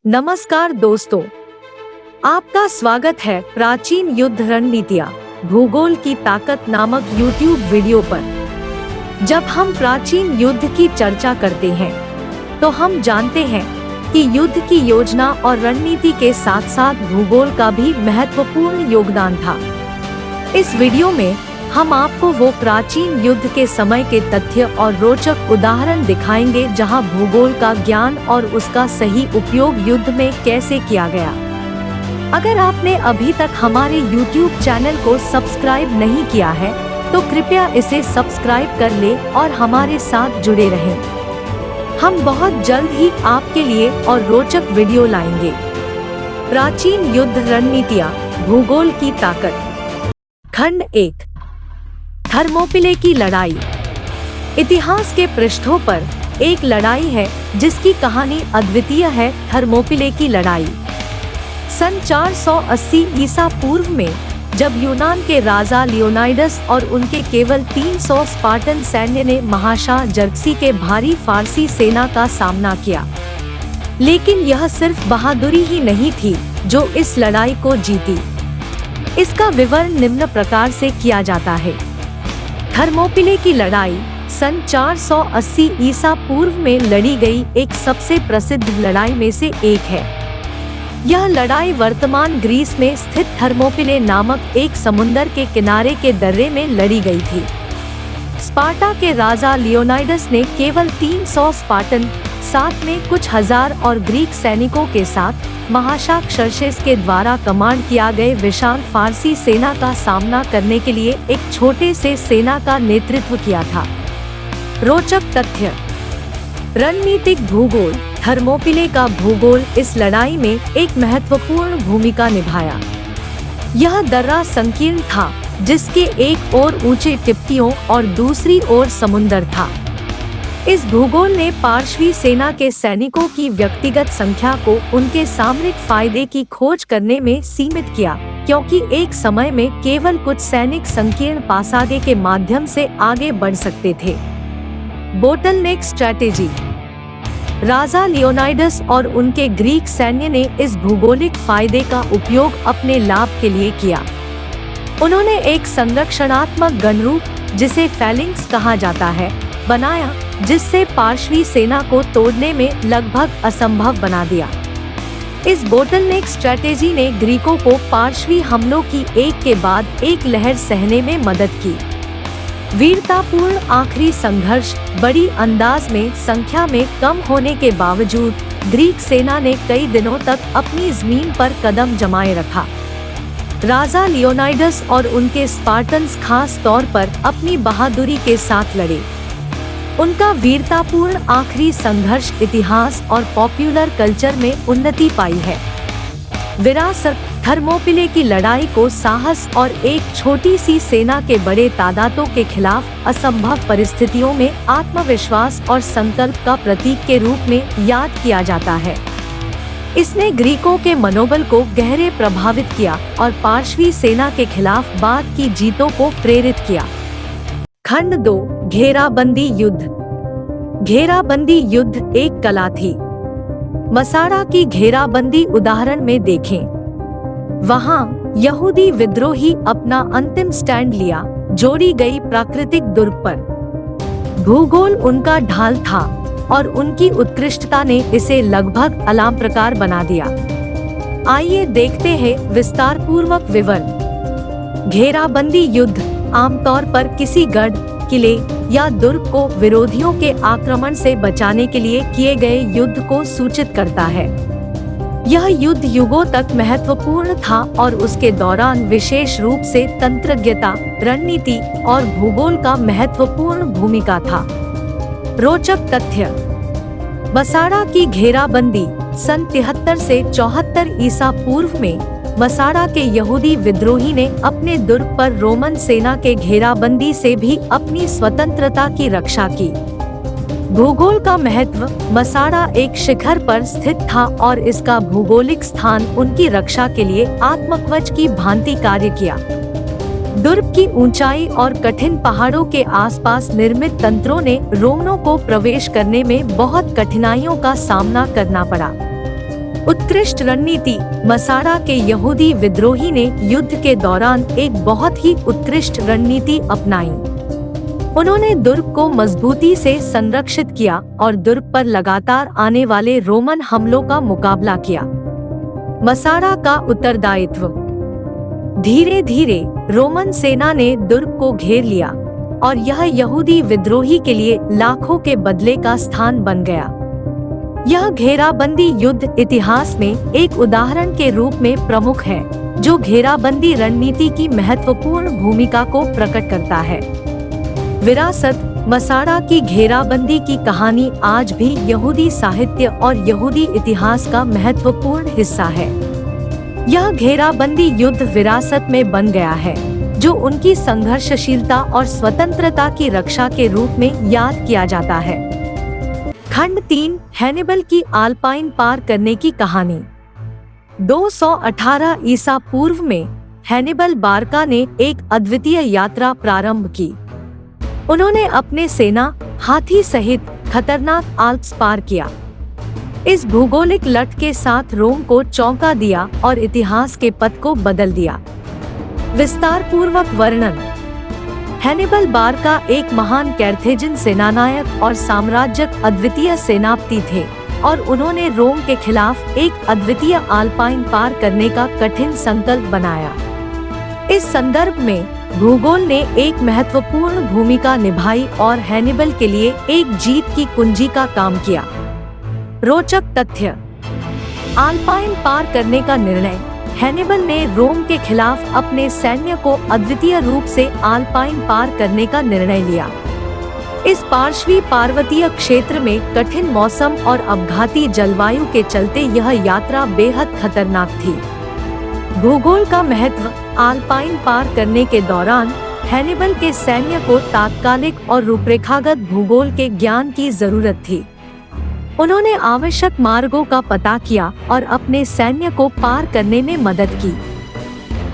नमस्कार दोस्तों, आपका स्वागत है प्राचीन युद्ध रणनीतियाँ भूगोल की ताकत नामक YouTube वीडियो पर। जब हम प्राचीन युद्ध की चर्चा करते हैं तो हम जानते हैं कि युद्ध की योजना और रणनीति के साथ साथ भूगोल का भी महत्वपूर्ण योगदान था। इस वीडियो में हम आपको वो प्राचीन युद्ध के समय के तथ्य और रोचक उदाहरण दिखाएंगे जहां भूगोल का ज्ञान और उसका सही उपयोग युद्ध में कैसे किया गया। अगर आपने अभी तक हमारे YouTube चैनल को सब्सक्राइब नहीं किया है तो कृपया इसे सब्सक्राइब कर ले और हमारे साथ जुड़े रहें। हम बहुत जल्द ही आपके लिए और रोचक वीडियो लाएंगे। प्राचीन युद्ध रणनीतियाँ भूगोल की ताकत। खंड 1, थर्मोपिले की लड़ाई। इतिहास के पृष्ठों पर एक लड़ाई है जिसकी कहानी अद्वितीय है, थर्मोपिले की लड़ाई। सन 480 ईसा पूर्व में जब यूनान के राजा लियोनाइडस और उनके केवल 300 स्पार्टन सैन्य ने महाशाह जर्क्सी के भारी फारसी सेना का सामना किया, लेकिन यह सिर्फ बहादुरी ही नहीं थी जो इस लड़ाई को जीती। इसका विवरण निम्न प्रकार से किया जाता है। थर्मोपिले की लड़ाई सन 480 ईसा पूर्व में लड़ी गई एक सबसे प्रसिद्ध लड़ाई में से एक है। यह लड़ाई वर्तमान ग्रीस में स्थित थर्मोपिले नामक एक समुंदर के किनारे के दर्रे में लड़ी गई थी। स्पार्टा के राजा लियोनाइडस ने केवल 300 स्पार्टन, साथ में कुछ हजार और ग्रीक सैनिकों के साथ महाशाह क्षरसेस के द्वारा कमांड किया गए विशाल फारसी सेना का सामना करने के लिए एक छोटे से सेना का नेतृत्व किया था। रोचक तथ्य। रणनीतिक भूगोल। थर्मोपिले का भूगोल इस लड़ाई में एक महत्वपूर्ण भूमिका निभाया। यह दर्रा संकीर्ण था जिसके एक ओर ऊंचे टिप्पियों और दूसरी ओर समुंदर था। इस भूगोल ने पार्श्वी सेना के सैनिकों की व्यक्तिगत संख्या को उनके सामरिक फायदे की खोज करने में सीमित किया, क्योंकि एक समय में केवल कुछ सैनिक संकीर्ण पासागे के माध्यम से आगे बढ़ सकते थे। Bottleneck strategy. राजा लियोनाइडस और उनके ग्रीक सैन्य ने इस भूगोलिक फायदे का उपयोग अपने लाभ के लिए किया। उन्होंने एक संरक्षणात्मक गणरूप, जिसे फैलिंक्स कहा जाता है, बनाया, जिससे पार्श्वी सेना को तोड़ने में लगभग असंभव बना दिया। इस बोटलनेक स्ट्रैटेजी ने ग्रीकों को पार्श्वी हमलों की एक के बाद एक लहर सहने में मदद की। वीरतापूर्ण आखिरी संघर्ष। बड़ी अंदाज में संख्या में कम होने के बावजूद ग्रीक सेना ने कई दिनों तक अपनी जमीन पर कदम जमाए रखा। राजा लियोनाइडस और उनके स्पार्टन्स खास तौर पर अपनी बहादुरी के साथ लड़े। उनका वीरतापूर्ण आखिरी संघर्ष इतिहास और पॉपुलर कल्चर में उन्नति पाई है। विरासत। थर्मोपिले की लड़ाई को साहस और एक छोटी सी सेना के बड़े तादादों के खिलाफ असंभव परिस्थितियों में आत्मविश्वास और संकल्प का प्रतीक के रूप में याद किया जाता है। इसने ग्रीकों के मनोबल को गहरे प्रभावित किया और पार्श्वी सेना के खिलाफ बाद की जीतों को प्रेरित किया। खंड 2, घेराबंदी युद्ध। घेराबंदी युद्ध एक कला थी। मसाड़ा की घेराबंदी उदाहरण में देखें। वहां यहूदी विद्रोही अपना अंतिम स्टैंड लिया, जोड़ी गई प्राकृतिक दुर्ग पर। भूगोल उनका ढाल था और उनकी उत्कृष्टता ने इसे लगभग अलार्म प्रकार बना दिया। आइए देखते हैं विस्तार पूर्वक विवरण। घेराबंदी युद्ध आमतौर पर किसी गढ़, किले या दुर्ग को विरोधियों के आक्रमण से बचाने के लिए किए गए युद्ध को सूचित करता है। यह युद्ध युगों तक महत्वपूर्ण था और उसके दौरान विशेष रूप से तंत्रज्ञता, रणनीति और भूगोल का महत्वपूर्ण भूमिका था। रोचक तथ्य। मसाड़ा की घेराबंदी। सन 73 से 74 ईसा पूर्व में मसाड़ा के यहूदी विद्रोही ने अपने दुर्ग पर रोमन सेना के घेराबंदी से भी अपनी स्वतंत्रता की रक्षा की। भूगोल का महत्व। मसाड़ा एक शिखर पर स्थित था और इसका भूगोलिक स्थान उनकी रक्षा के लिए आत्मकवच की भांति कार्य किया। दुर्ग की ऊंचाई और कठिन पहाड़ों के आसपास निर्मित तंत्रों ने रोमनों को प्रवेश करने में बहुत कठिनाइयों का सामना करना पड़ा। उत्कृष्ट रणनीति। मसाड़ा के यहूदी विद्रोही ने युद्ध के दौरान एक बहुत ही उत्कृष्ट रणनीति अपनाई। उन्होंने दुर्ग को मजबूती से संरक्षित किया और दुर्ग पर लगातार आने वाले रोमन हमलों का मुकाबला किया। मसाड़ा का उत्तरदायित्व। धीरे धीरे रोमन सेना ने दुर्ग को घेर लिया और यह यहूदी विद्रोही के लिए लाखों के बदले का स्थान बन गया। यह घेराबंदी युद्ध इतिहास में एक उदाहरण के रूप में प्रमुख है, जो घेराबंदी रणनीति की महत्वपूर्ण भूमिका को प्रकट करता है। विरासत। मसाड़ा की घेराबंदी की कहानी आज भी यहूदी साहित्य और यहूदी इतिहास का महत्वपूर्ण हिस्सा है। यह घेराबंदी युद्ध विरासत में बन गया है, जो उनकी संघर्षशीलता और स्वतंत्रता की रक्षा के रूप में याद किया जाता है। खंड 3। हैनिबल की आल्पाइन पार करने की कहानी। 218 ईसा पूर्व में हैनिबल बारका ने एक अद्वितीय यात्रा प्रारंभ की। उन्होंने अपने सेना हाथी सहित खतरनाक आल्प्स पार किया। इस भूगोलिक लट के साथ रोम को चौंका दिया और इतिहास के पथ को बदल दिया। विस्तारपूर्वक वर्णन। हैनिबल बारका एक महान कैर्थेजन सेनानायक और साम्राज्यक अद्वितीय सेनापति थे और उन्होंने रोम के खिलाफ एक अद्वितीय आल्पाइन पार करने का कठिन संकल्प बनाया। इस संदर्भ में भूगोल ने एक महत्वपूर्ण भूमिका निभाई और हैनिबल के लिए एक जीत की कुंजी का काम किया। रोचक तथ्य। आल्पाइन पार करने का निर्णय। हैनिबल ने रोम के खिलाफ अपने सैन्य को अद्वितीय रूप से आल्पाइन पार करने का निर्णय लिया। इस पार्श्वी पर्वतीय क्षेत्र में कठिन मौसम और अपघाती जलवायु के चलते यह यात्रा बेहद खतरनाक थी। भूगोल का महत्व। आल्पाइन पार करने के दौरान हैनिबल के सैन्य को तात्कालिक और रूपरेखागत भूगोल के ज्ञान की जरूरत थी। उन्होंने आवश्यक मार्गों का पता किया और अपने सैन्य को पार करने में मदद की।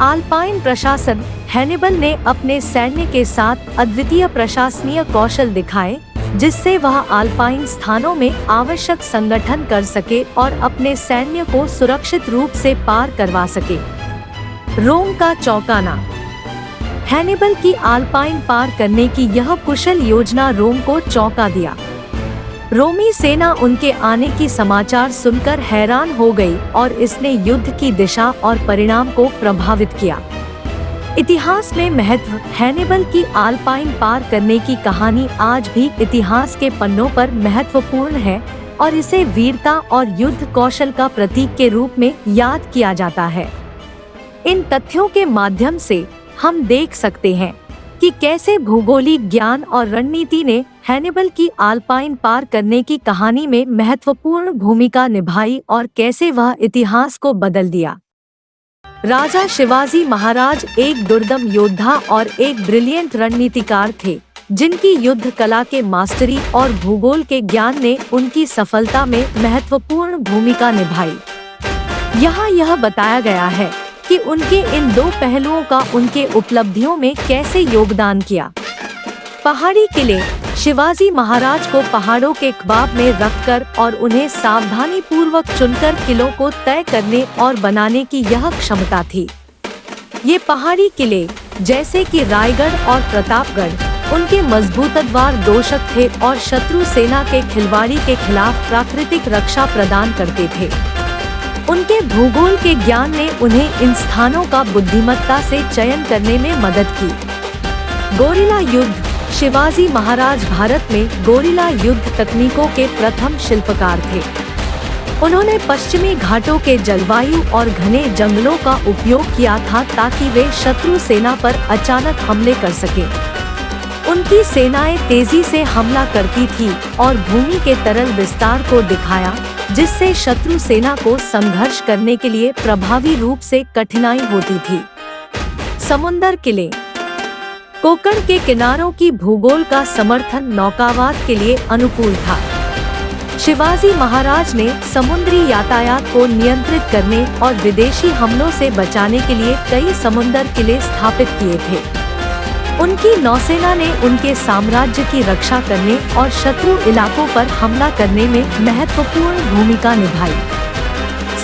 आल्पाइन प्रशासन। हैनिबल ने अपने सैन्य के साथ अद्वितीय प्रशासनीय कौशल दिखाए, जिससे वह आल्पाइन स्थानों में आवश्यक संगठन कर सके और अपने सैन्य को सुरक्षित रूप से पार करवा सके। रोम का चौंकाना। हैनिबल की आल्पाइन पार करने की यह कुशल योजना रोम को चौंका दिया। रोमी सेना उनके आने की समाचार सुनकर हैरान हो गई और इसने युद्ध की दिशा और परिणाम को प्रभावित किया। इतिहास में महत्व। हैनिबल की आल्पाइन पार करने की कहानी आज भी इतिहास के पन्नों पर महत्वपूर्ण है और इसे वीरता और युद्ध कौशल का प्रतीक के रूप में याद किया जाता है। इन तथ्यों के माध्यम से हम देख सकते हैं कि कैसे भूगोलिक ज्ञान और रणनीति ने हैनिबल की आल्पाइन पार करने की कहानी में महत्वपूर्ण भूमिका निभाई और कैसे वह इतिहास को बदल दिया। राजा शिवाजी महाराज एक दुर्दम योद्धा और एक ब्रिलियंट रणनीतिकार थे, जिनकी युद्ध कला के मास्टरी और भूगोल के ज्ञान ने उनकी सफलता में महत्वपूर्ण भूमिका निभाई। यहाँ यह बताया गया है कि उनके इन दो पहलुओं का उनके उपलब्धियों में कैसे योगदान किया। पहाड़ी किले। शिवाजी महाराज को पहाड़ों के कबाब में रखकर और उन्हें सावधानी पूर्वक चुनकर किलों को तय करने और बनाने की यह क्षमता थी। ये पहाड़ी किले, जैसे कि रायगढ़ और प्रतापगढ़, उनके मजबूतदार दोषक थे और शत्रु सेना के खिलवाड़ी के खिलाफ प्राकृतिक रक्षा प्रदान करते थे। उनके भूगोल के ज्ञान ने उन्हें इन स्थानों का बुद्धिमत्ता से चयन करने में मदद की। गोरिल्ला युद्ध। शिवाजी महाराज भारत में गोरिल्ला युद्ध तकनीकों के प्रथम शिल्पकार थे। उन्होंने पश्चिमी घाटों के जलवायु और घने जंगलों का उपयोग किया था ताकि वे शत्रु सेना पर अचानक हमले कर सके। उनकी सेनाएं तेजी से हमला करती थी और भूमि के तरल विस्तार को दिखाया, जिससे शत्रु सेना को संघर्ष करने के लिए प्रभावी रूप से कठिनाई होती थी। समुद्र किले। कोकण के किनारों की भूगोल का समर्थन नौकावाद के लिए अनुकूल था। शिवाजी महाराज ने समुद्री यातायात को नियंत्रित करने और विदेशी हमलों से बचाने के लिए कई समुद्र किले स्थापित किए थे। उनकी नौसेना ने उनके साम्राज्य की रक्षा करने और शत्रु इलाकों पर हमला करने में महत्वपूर्ण भूमिका निभाई।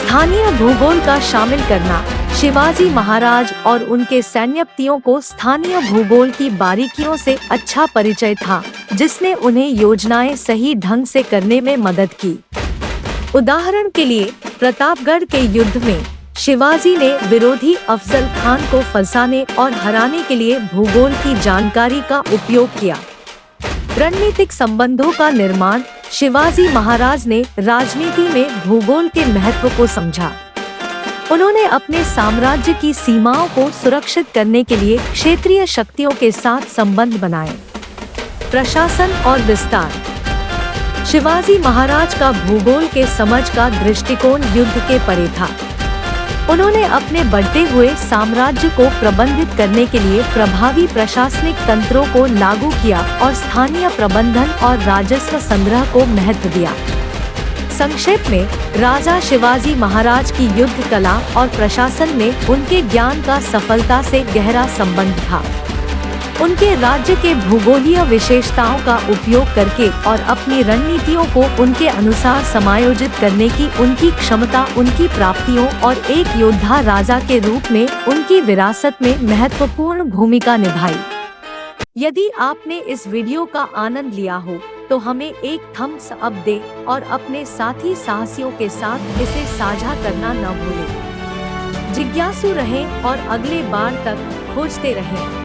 स्थानीय भूगोल का शामिल करना। शिवाजी महाराज और उनके सैन्यपतियों को स्थानीय भूगोल की बारीकियों से अच्छा परिचय था, जिसने उन्हें योजनाएं सही ढंग से करने में मदद की। उदाहरण के लिए प्रतापगढ़ के युद्ध में शिवाजी ने विरोधी अफजल खान को फंसाने और हराने के लिए भूगोल की जानकारी का उपयोग किया। रणनीतिक संबंधों का निर्माण। शिवाजी महाराज ने राजनीति में भूगोल के महत्व को समझा। उन्होंने अपने साम्राज्य की सीमाओं को सुरक्षित करने के लिए क्षेत्रीय शक्तियों के साथ संबंध बनाए। प्रशासन और विस्तार। शिवाजी महाराज का भूगोल के समझ का दृष्टिकोण युद्ध के परे था। उन्होंने अपने बढ़ते हुए साम्राज्य को प्रबंधित करने के लिए प्रभावी प्रशासनिक तंत्रों को लागू किया और स्थानीय प्रबंधन और राजस्व संग्रह को महत्व दिया। संक्षेप में, राजा शिवाजी महाराज की युद्ध कला और प्रशासन में उनके ज्ञान का सफलता से गहरा संबंध था। उनके राज्य के भूगोलीय विशेषताओं का उपयोग करके और अपनी रणनीतियों को उनके अनुसार समायोजित करने की उनकी क्षमता उनकी प्राप्तियों और एक योद्धा राजा के रूप में उनकी विरासत में महत्वपूर्ण भूमिका निभाई। यदि आपने इस वीडियो का आनंद लिया हो तो हमें एक थम्स अप दे और अपने साथी साहसियों के साथ इसे साझा करना न भूलें। जिज्ञासु रहें और अगले बार तक खोजते रहें।